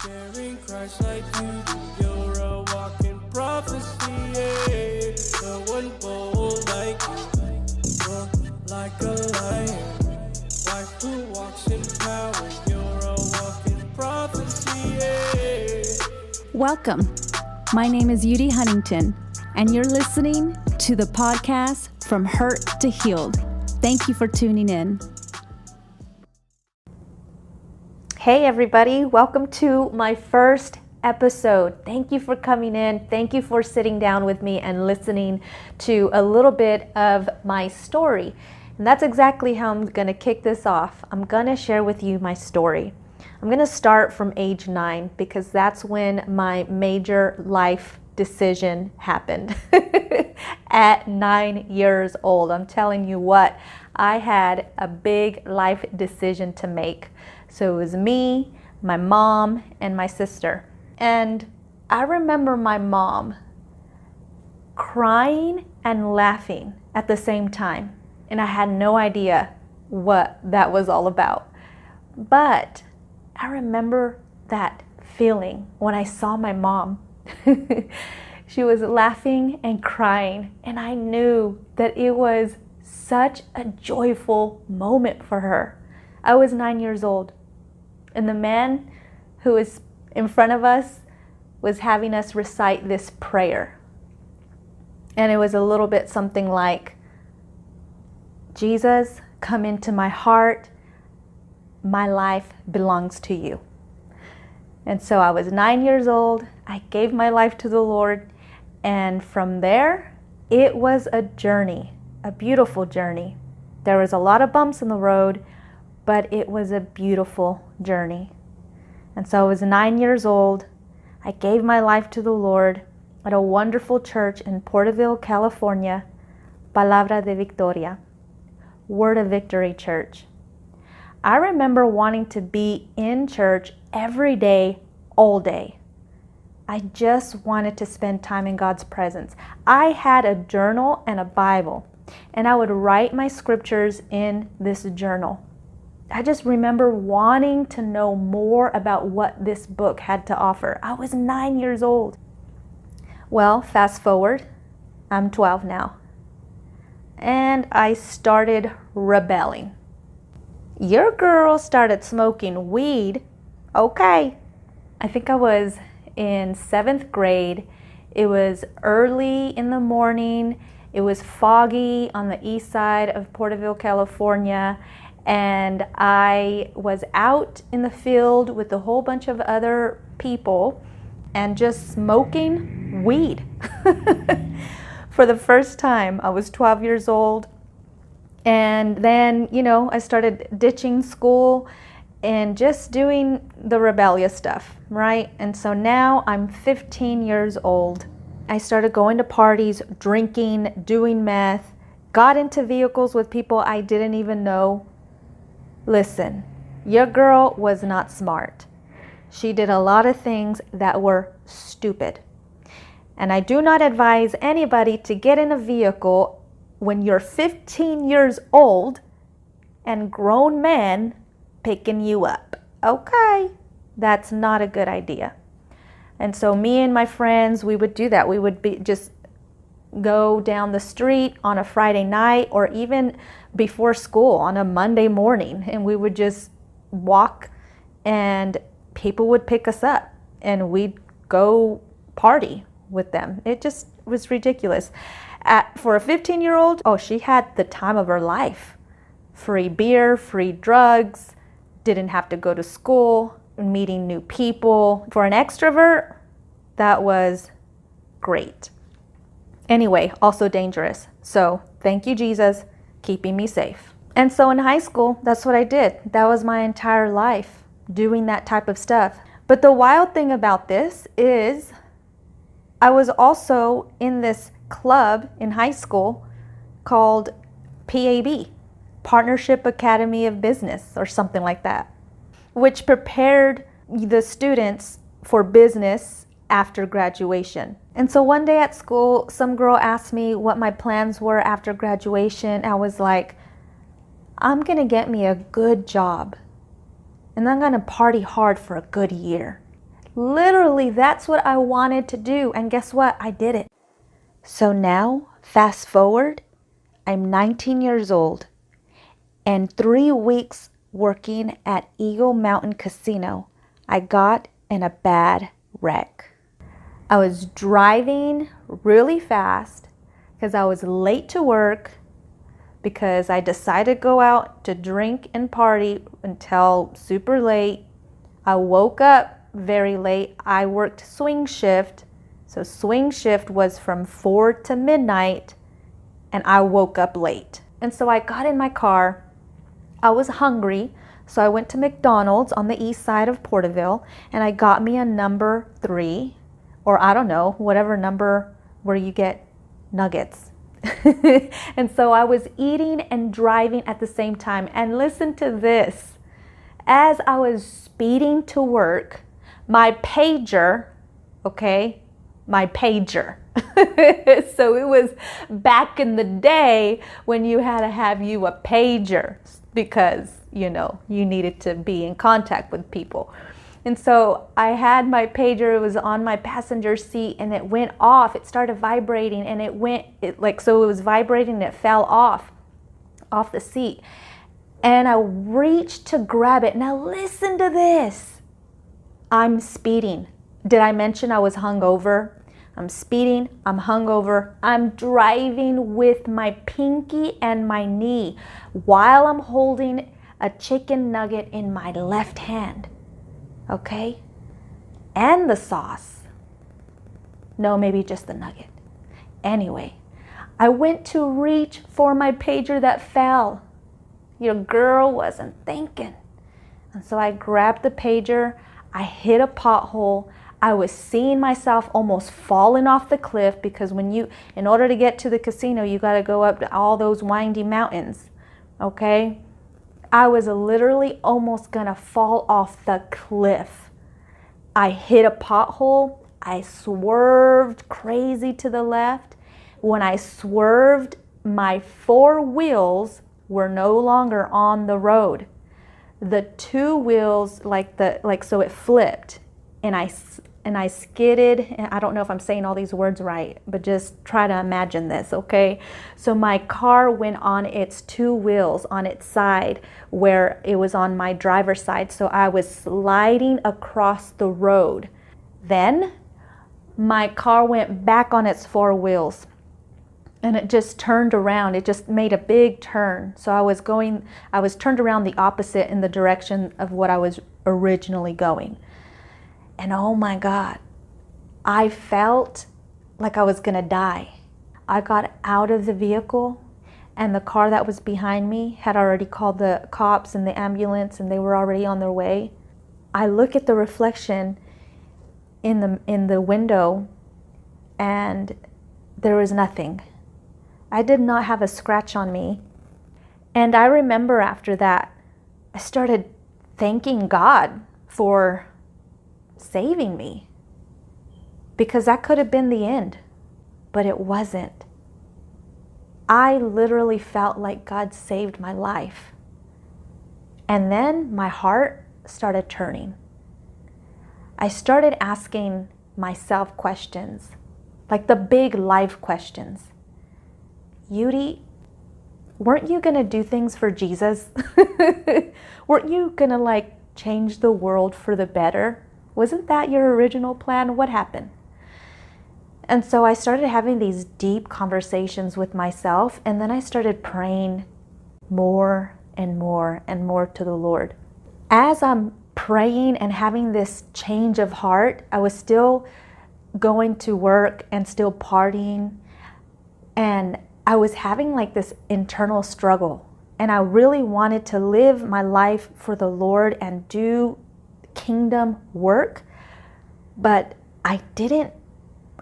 Sharing Christ like you do, you're a walking prophecy, yeah. No one bold like you, roar like a lion. Wife who walks in power, you're a walking prophecy, yeah. Welcome. My name is Yudi Huntington, and you're listening to the podcast From Hurt to Healed. Thank you for tuning in. Hey everybody, welcome to my first episode. Thank you for coming in. Thank you for sitting down with me and listening to a little bit of my story. And that's exactly how I'm going to kick this off. I'm going to share with you my story. I'm going to start from age 9 because that's when my major life decision happened. At 9 years old, I'm telling you what, I had a big life decision to make. So it was me, my mom, and my sister. And I remember my mom crying and laughing at the same time. And I had no idea what that was all about. But I remember that feeling when I saw my mom. She was laughing and crying, and I knew that it was such a joyful moment for her. I was 9 years old, and the man who was in front of us was having us recite this prayer. And it was a little bit something like, Jesus, come into my heart. My life belongs to you. And so I was 9 years old. I gave my life to the Lord. And from there, it was a journey, a beautiful journey. There was a lot of bumps in the road, but it was a beautiful journey. And so I was 9 years old. I gave my life to the Lord at a wonderful church in Porterville, California, Palabra de Victoria, Word of Victory Church. I remember wanting to be in church every day, all day. I just wanted to spend time in God's presence. I had a journal and a Bible, and I would write my scriptures in this journal. I just remember wanting to know more about what this book had to offer. I was 9 years old. Well, fast forward, I'm 12 now. And I started rebelling. Your girl started smoking weed. Okay. I think I was in 7th grade. It was early in the morning. It was foggy on the east side of Porterville, California. And I was out in the field with a whole bunch of other people and just smoking weed. For the first time, I was 12 years old. And then, I started ditching school and just doing the rebellious stuff, right? And so now I'm 15 years old. I started going to parties, drinking, doing meth, got into vehicles with people I didn't even know. Listen, your girl was not smart. She did a lot of things that were stupid. And I do not advise anybody to get in a vehicle when you're 15 years old and grown men picking you up. Okay, that's not a good idea. And so me and my friends, we would do that. We would just go down the street on a Friday night or even before school on a Monday morning, and we would just walk and people would pick us up and we'd go party with them. It just was ridiculous. For a 15-year-old, she had the time of her life. Free beer, free drugs, didn't have to go to school, meeting new people. For an extrovert, that was great. Anyway, also dangerous. So thank you, Jesus, keeping me safe. And so in high school, that's what I did. That was my entire life, doing that type of stuff. But the wild thing about this is I was also in this club in high school called PAB, Partnership Academy of Business, or something like that, which prepared the students for business after graduation. And so one day at school, some girl asked me what my plans were after graduation. I was like, I'm gonna get me a good job and I'm gonna party hard for a good year. Literally, that's what I wanted to do. And guess what? I did it. So now, fast forward, I'm 19 years old and 3 weeks working at Eagle Mountain Casino, I got in a bad wreck. I was driving really fast because I was late to work because I decided to go out to drink and party until super late. I woke up very late. I worked swing shift. So swing shift was from 4 to midnight, and I woke up late. And so I got in my car. I was hungry, so I went to McDonald's on the east side of Porterville, and I got me a number 3, or I don't know, whatever number where you get nuggets. And so I was eating and driving at the same time. And listen to this. As I was speeding to work, my pager, okay, my pager. So it was back in the day when you had to have you a pager because, you know, you needed to be in contact with people. And so I had my pager, it was on my passenger seat, and it went off. It started vibrating, and it was vibrating and it fell off the seat. And I reached to grab it. Now listen to this. I'm speeding. Did I mention I was hungover? I'm speeding, I'm hungover, I'm driving with my pinky and my knee while I'm holding a chicken nugget in my left hand, okay? And the sauce. No, maybe just the nugget. Anyway, I went to reach for my pager that fell. Your girl wasn't thinking. And so I grabbed the pager, I hit a pothole. I was seeing myself almost falling off the cliff because in order to get to the casino, you got to go up to all those windy mountains, okay? I was literally almost gonna fall off the cliff. I hit a pothole. I swerved crazy to the left. When I swerved, my 4 wheels were no longer on the road. The 2 wheels, so it flipped, and I skidded. I don't know if I'm saying all these words right, but just try to imagine this, okay? So my car went on its 2 wheels on its side where it was on my driver's side. So I was sliding across the road. Then my car went back on its 4 wheels and it just turned around. It just made a big turn. So I was turned around the opposite in the direction of what I was originally going. And oh my God, I felt like I was gonna die. I got out of the vehicle and the car that was behind me had already called the cops and the ambulance, and they were already on their way. I look at the reflection in the window and there was nothing. I did not have a scratch on me. And I remember after that, I started thanking God for saving me, because that could have been the end, but it wasn't. I literally felt like God saved my life. And then my heart started turning. I started asking myself questions, like the big life questions. Yudi, weren't you gonna do things for Jesus? Weren't you gonna change the world for the better? Wasn't that your original plan? What happened? And so I started having these deep conversations with myself, and then I started praying more and more and more to the Lord. As I'm praying and having this change of heart, I was still going to work and still partying, and I was having this internal struggle, and I really wanted to live my life for the Lord and do kingdom work, but I didn't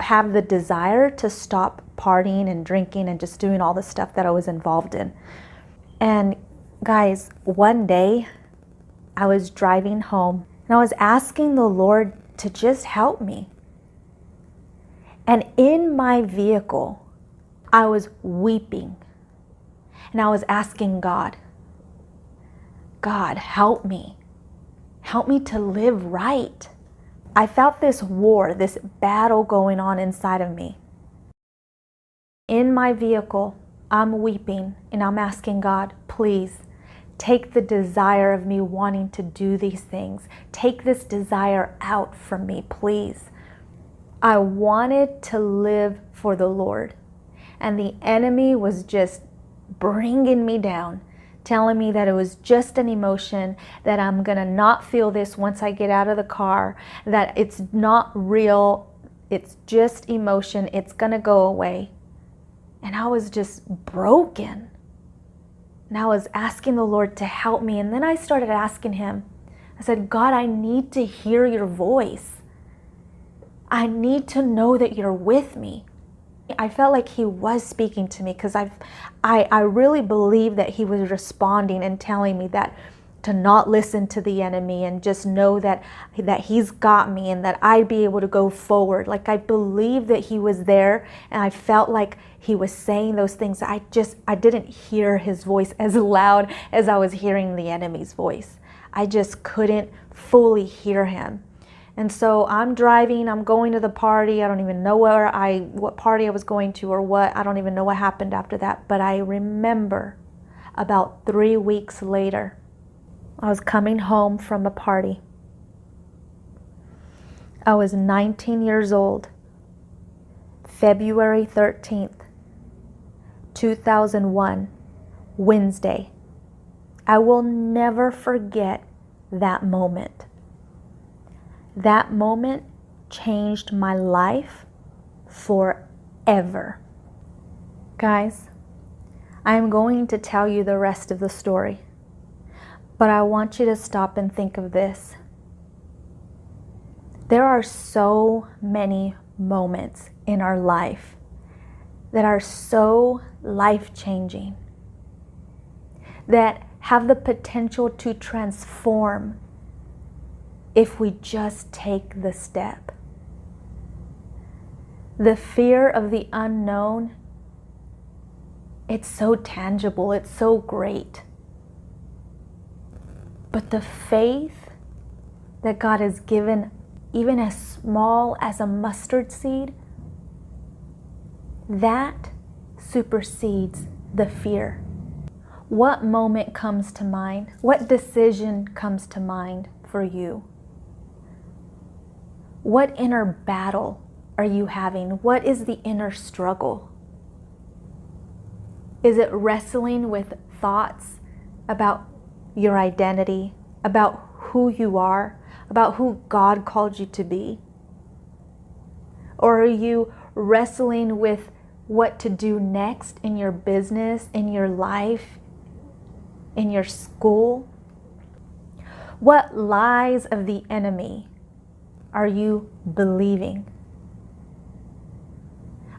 have the desire to stop partying and drinking and just doing all the stuff that I was involved in. And guys, one day I was driving home and I was asking the Lord to just help me. And in my vehicle, I was weeping and I was asking God, help me. Help me to live right. I felt this war, this battle going on inside of me. In my vehicle, I'm weeping and I'm asking God, please take the desire of me wanting to do these things. Take this desire out from me, please. I wanted to live for the Lord. And the enemy was just bringing me down, telling me that it was just an emotion, that I'm going to not feel this once I get out of the car, that it's not real, it's just emotion, it's going to go away. And I was just broken. And I was asking the Lord to help me. And then I started asking him, I said, God, I need to hear your voice. I need to know that you're with me. I felt like he was speaking to me because I really believe that he was responding and telling me that to not listen to the enemy and just know that he's got me and that I'd be able to go forward. Like I believe that he was there, and I felt like he was saying those things. I didn't hear his voice as loud as I was hearing the enemy's voice. I just couldn't fully hear him. And so I'm driving, I'm going to the party. I don't even know what party I was going to or what. I don't even know what happened after that. But I remember about 3 weeks later, I was coming home from a party. I was 19 years old, February 13th, 2001, Wednesday. I will never forget that moment. That moment changed my life forever. Guys, I'm going to tell you the rest of the story, but I want you to stop and think of this. There are so many moments in our life that are so life-changing, that have the potential to transform if we just take the step. The fear of the unknown, it's so tangible, it's so great. But the faith that God has given, even as small as a mustard seed, that supersedes the fear. What moment comes to mind? What decision comes to mind for you? What inner battle are you having? What is the inner struggle? Is it wrestling with thoughts about your identity, about who you are, about who God called you to be? Or are you wrestling with what to do next in your business, in your life, in your school? What lies of the enemy are you believing?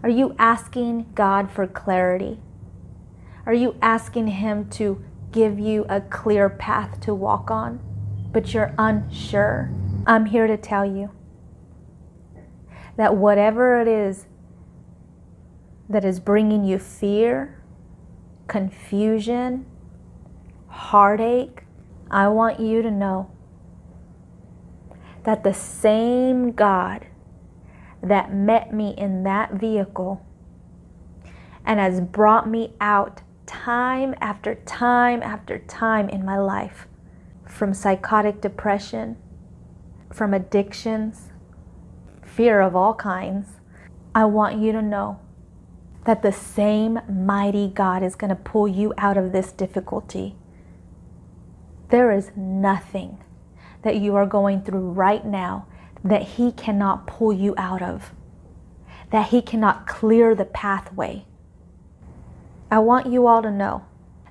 Are you asking God for clarity? Are you asking Him to give you a clear path to walk on, but you're unsure? I'm here to tell you that whatever it is that is bringing you fear, confusion, heartache, I want you to know that the same God that met me in that vehicle and has brought me out time after time after time in my life from psychotic depression, from addictions, fear of all kinds, I want you to know that the same mighty God is going to pull you out of this difficulty. There is nothing that you are going through right now that He cannot pull you out of, that He cannot clear the pathway. I want you all to know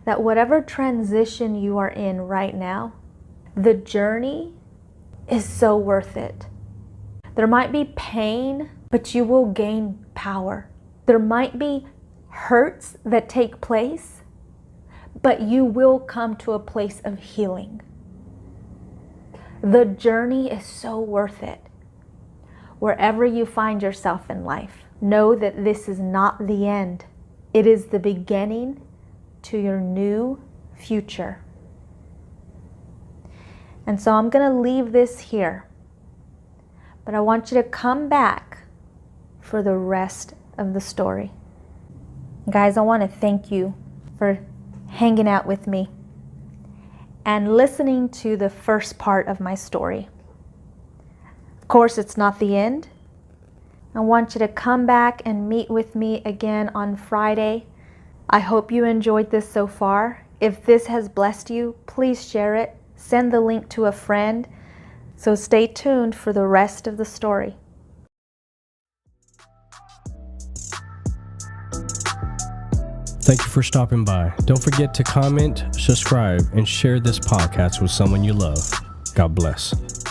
that whatever transition you are in right now, the journey is so worth it. There might be pain, but you will gain power. There might be hurts that take place, but you will come to a place of healing. The journey is so worth it. Wherever you find yourself in life, know that this is not the end. It is the beginning to your new future. And so I'm going to leave this here. But I want you to come back for the rest of the story. Guys, I want to thank you for hanging out with me and listening to the first part of my story. Of course, it's not the end. I want you to come back and meet with me again on Friday. I hope you enjoyed this so far. If this has blessed you, please share it. Send the link to a friend. So stay tuned for the rest of the story. Thank you for stopping by. Don't forget to comment, subscribe, and share this podcast with someone you love. God bless.